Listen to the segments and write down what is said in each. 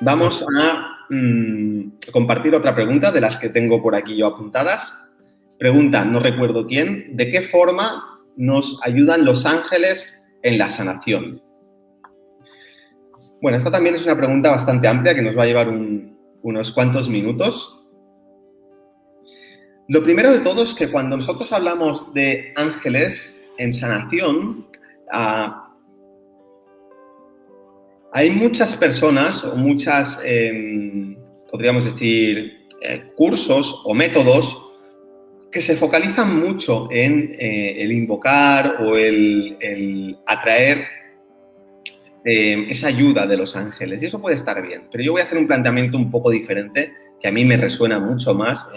Vamos a compartir otra pregunta de las que tengo por aquí yo apuntadas. Pregunta, no recuerdo quién, ¿de qué forma nos ayudan los ángeles en la sanación? Bueno, esta también es una pregunta bastante amplia que nos va a llevar unos cuantos minutos. Lo primero de todo es que cuando nosotros hablamos de ángeles en sanación, hay muchas personas o muchas, podríamos decir, cursos o métodos que se focalizan mucho en el invocar o el atraer esa ayuda de los ángeles. Y eso puede estar bien, pero yo voy a hacer un planteamiento un poco diferente que a mí me resuena mucho más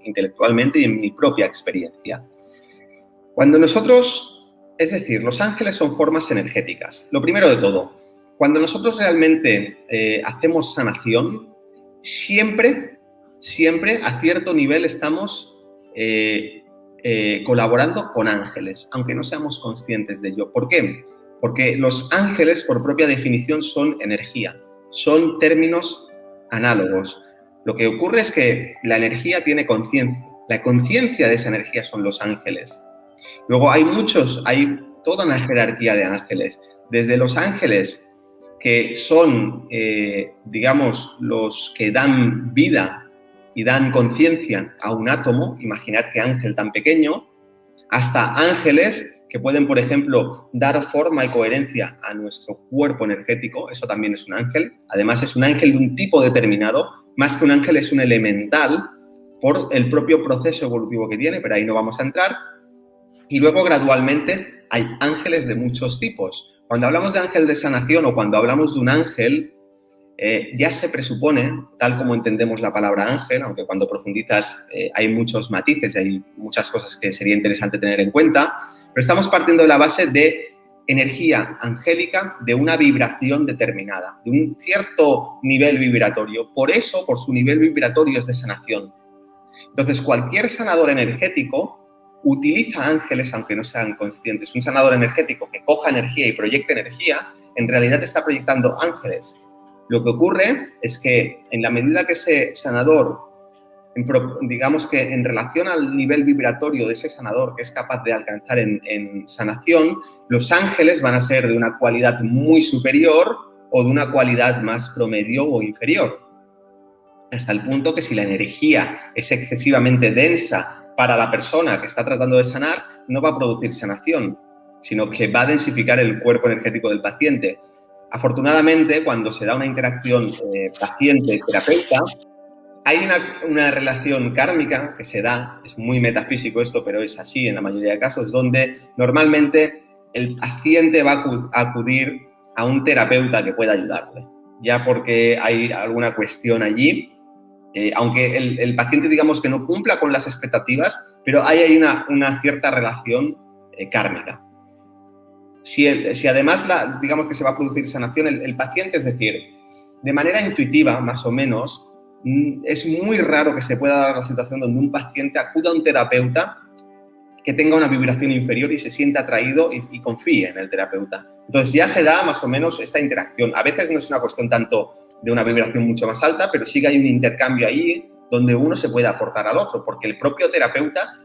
intelectualmente y en mi propia experiencia. Cuando nosotros, es decir, los ángeles son formas energéticas. Lo primero de todo, cuando nosotros realmente hacemos sanación, siempre a cierto nivel estamos colaborando con ángeles, aunque no seamos conscientes de ello. ¿Por qué? Porque los ángeles, por propia definición, son energía, son términos análogos. Lo que ocurre es que la energía tiene conciencia. La conciencia de esa energía son los ángeles. Luego hay toda una jerarquía de ángeles. Desde los ángeles que son, digamos, los que dan vida y dan conciencia a un átomo, imaginad qué ángel tan pequeño, hasta ángeles que pueden, por ejemplo, dar forma y coherencia a nuestro cuerpo energético. Eso también es un ángel. Además, es un ángel de un tipo determinado. Más que un ángel, es un elemental por el propio proceso evolutivo que tiene, pero ahí no vamos a entrar. Y luego, gradualmente, hay ángeles de muchos tipos. Cuando hablamos de ángel de sanación o cuando hablamos de un ángel, ya se presupone, tal como entendemos la palabra ángel, aunque cuando profundizas hay muchos matices y hay muchas cosas que sería interesante tener en cuenta, pero estamos partiendo de la base de energía angélica de una vibración determinada, de un cierto nivel vibratorio. Por eso, por su nivel vibratorio, es de sanación. Entonces, cualquier sanador energético utiliza ángeles, aunque no sean conscientes. Un sanador energético que coja energía y proyecte energía, en realidad está proyectando ángeles. Lo que ocurre es que en la medida que ese sanador, digamos que en relación al nivel vibratorio de ese sanador que es capaz de alcanzar en sanación, los ángeles van a ser de una cualidad muy superior o de una cualidad más promedio o inferior. Hasta el punto que si la energía es excesivamente densa para la persona que está tratando de sanar, no va a producir sanación, sino que va a densificar el cuerpo energético del paciente. Afortunadamente, cuando se da una interacción paciente-terapeuta, hay una relación kármica que se da, es muy metafísico esto, pero es así en la mayoría de casos, donde normalmente el paciente va a acudir a un terapeuta que pueda ayudarle, ya porque hay alguna cuestión allí, aunque el paciente, digamos, que no cumpla con las expectativas, pero hay una cierta relación kármica. Si además, digamos que se va a producir sanación, el paciente, es decir, de manera intuitiva, más o menos, es muy raro que se pueda dar la situación donde un paciente acuda a un terapeuta que tenga una vibración inferior y se sienta atraído y confíe en el terapeuta. Entonces ya se da más o menos esta interacción. A veces no es una cuestión tanto de una vibración mucho más alta, pero sí que hay un intercambio ahí donde uno se puede aportar al otro, porque el propio terapeuta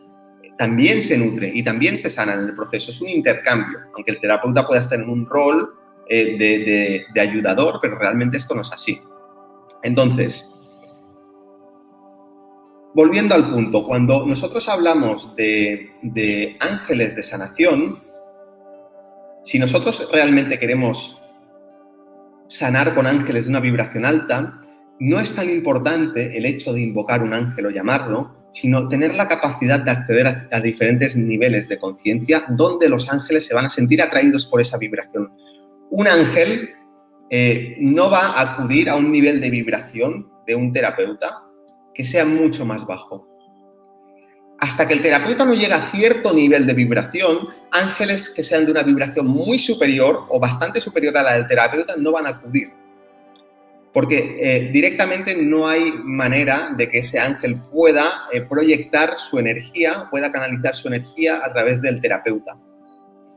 también se nutre y también se sana en el proceso. Es un intercambio, aunque el terapeuta pueda estar en un rol de ayudador, pero realmente esto no es así. Entonces, volviendo al punto, cuando nosotros hablamos de ángeles de sanación, si nosotros realmente queremos sanar con ángeles de una vibración alta, no es tan importante el hecho de invocar un ángel o llamarlo, sino tener la capacidad de acceder a diferentes niveles de conciencia donde los ángeles se van a sentir atraídos por esa vibración. Un ángel no va a acudir a un nivel de vibración de un terapeuta que sea mucho más bajo. Hasta que el terapeuta no llega a cierto nivel de vibración, ángeles que sean de una vibración muy superior o bastante superior a la del terapeuta no van a acudir. Porque directamente no hay manera de que ese ángel pueda proyectar su energía, pueda canalizar su energía a través del terapeuta.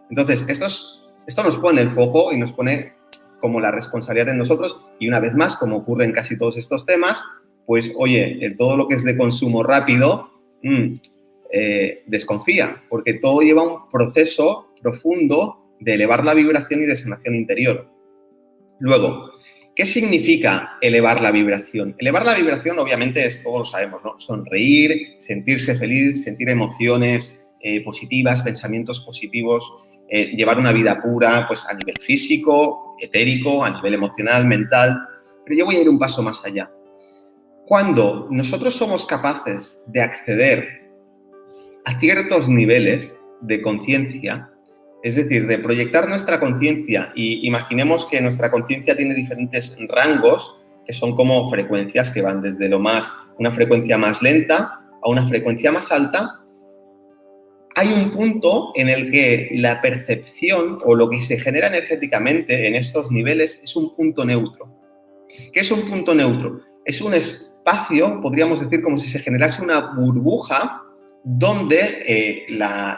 Entonces, esto nos pone el foco y nos pone como la responsabilidad en nosotros y una vez más, como ocurre en casi todos estos temas, pues oye, todo lo que es de consumo rápido, desconfía, porque todo lleva un proceso profundo de elevar la vibración y de sanación interior. Luego, ¿qué significa elevar la vibración? Elevar la vibración, obviamente, todos lo sabemos, ¿no? Sonreír, sentirse feliz, sentir emociones positivas, pensamientos positivos, llevar una vida pura, pues a nivel físico, etérico, a nivel emocional, mental. Pero yo voy a ir un paso más allá. Cuando nosotros somos capaces de acceder a ciertos niveles de conciencia, es decir, de proyectar nuestra conciencia, y imaginemos que nuestra conciencia tiene diferentes rangos, que son como frecuencias que van desde una frecuencia más lenta a una frecuencia más alta. Hay un punto en el que la percepción o lo que se genera energéticamente en estos niveles es un punto neutro. ¿Qué es un punto neutro? Es un espacio, podríamos decir, como si se generase una burbuja donde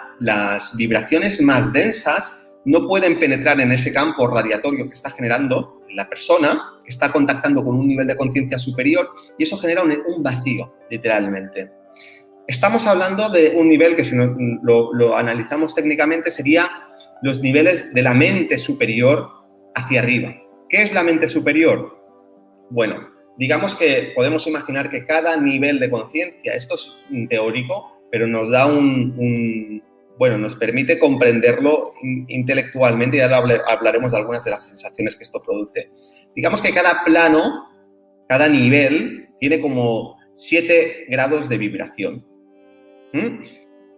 las vibraciones más densas no pueden penetrar en ese campo radiatorio que está generando la persona, que está contactando con un nivel de conciencia superior, y eso genera un vacío, literalmente. Estamos hablando de un nivel que, si lo analizamos técnicamente, sería los niveles de la mente superior hacia arriba. ¿Qué es la mente superior? Bueno, digamos que podemos imaginar que cada nivel de conciencia, esto es teórico, pero nos da nos permite comprenderlo intelectualmente, y ahora hablaremos de algunas de las sensaciones que esto produce. Digamos que cada plano, cada nivel, tiene como 7 grados de vibración.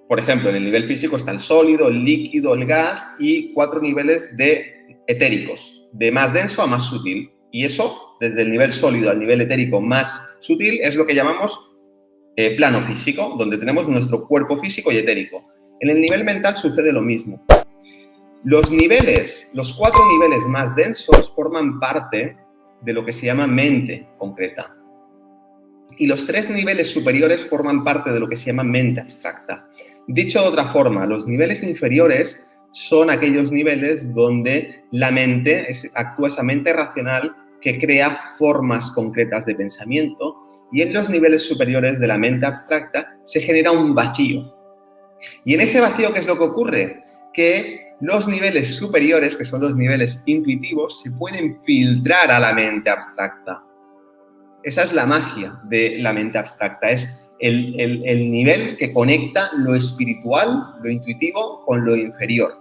Por ejemplo, en el nivel físico está el sólido, el líquido, el gas, y 4 niveles de etéricos, de más denso a más sutil. Y eso, desde el nivel sólido al nivel etérico más sutil, es lo que llamamos plano físico, donde tenemos nuestro cuerpo físico y etérico. En el nivel mental sucede lo mismo. Los 4 niveles más densos forman parte de lo que se llama mente concreta. Y los 3 niveles superiores forman parte de lo que se llama mente abstracta. Dicho de otra forma, los niveles inferiores son aquellos niveles donde la mente actúa, esa mente racional que crea formas concretas de pensamiento, y en los niveles superiores de la mente abstracta se genera un vacío. Y en ese vacío, ¿qué es lo que ocurre? Que los niveles superiores, que son los niveles intuitivos, se pueden filtrar a la mente abstracta. Esa es la magia de la mente abstracta, es el nivel que conecta lo espiritual, lo intuitivo, con lo inferior.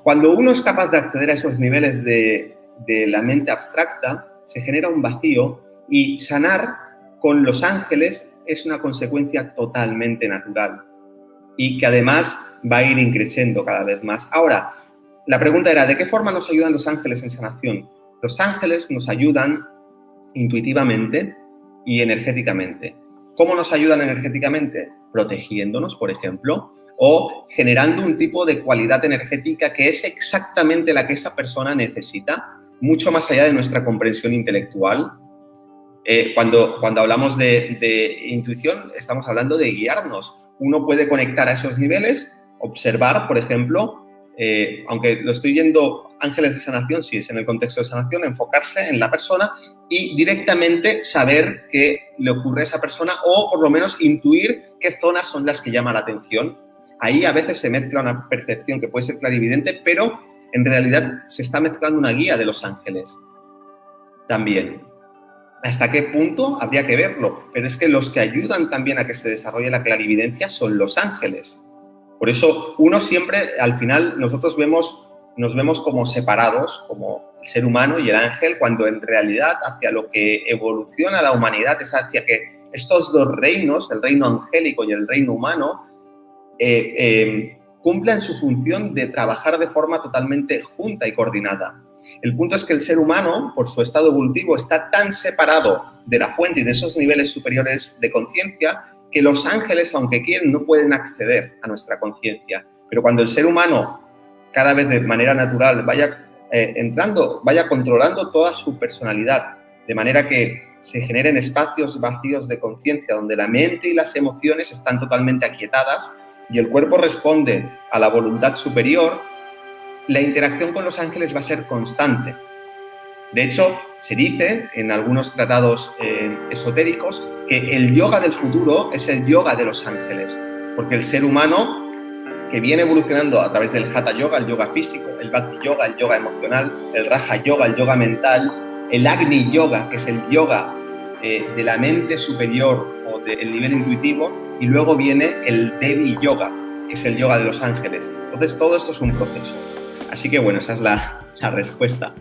Cuando uno es capaz de acceder a esos niveles de la mente abstracta, se genera un vacío, y sanar con los ángeles es una consecuencia totalmente natural y que además va a ir increciendo cada vez más. Ahora, la pregunta era, ¿de qué forma nos ayudan los ángeles en sanación? Los ángeles nos ayudan intuitivamente y energéticamente. ¿Cómo nos ayudan energéticamente? Protegiéndonos, por ejemplo, o generando un tipo de cualidad energética que es exactamente la que esa persona necesita, mucho más allá de nuestra comprensión intelectual. Cuando hablamos de intuición, estamos hablando de guiarnos. Uno puede conectar a esos niveles, observar, por ejemplo, aunque lo estoy yendo ángeles de sanación, si es en el contexto de sanación, enfocarse en la persona y directamente saber qué le ocurre a esa persona, o por lo menos intuir qué zonas son las que llaman la atención. Ahí a veces se mezcla una percepción que puede ser clarividente, pero en realidad se está mezclando una guía de los ángeles también. ¿Hasta qué punto? Habría que verlo, pero es que los que ayudan también a que se desarrolle la clarividencia son los ángeles. Por eso uno siempre, al final, nosotros nos vemos como separados, como el ser humano y el ángel, cuando en realidad hacia lo que evoluciona la humanidad es hacia que estos dos reinos, el reino angélico y el reino humano, cumplan su función de trabajar de forma totalmente junta y coordinada. El punto es que el ser humano, por su estado evolutivo, está tan separado de la fuente y de esos niveles superiores de conciencia que los ángeles, aunque quieren, no pueden acceder a nuestra conciencia. Pero cuando el ser humano, cada vez de manera natural, vaya controlando toda su personalidad, de manera que se generen espacios vacíos de conciencia donde la mente y las emociones están totalmente aquietadas y el cuerpo responde a la voluntad superior, la interacción con los ángeles va a ser constante. De hecho, se dice en algunos tratados esotéricos que el yoga del futuro es el yoga de los ángeles, porque el ser humano que viene evolucionando a través del Hatha Yoga, el yoga físico, el Bhakti Yoga, el yoga emocional, el Raja Yoga, el yoga mental, el Agni Yoga, que es el yoga de la mente superior o del nivel intuitivo, y luego viene el Devi Yoga, que es el yoga de los ángeles. Entonces, todo esto es un proceso. Así que, bueno, esa es la respuesta.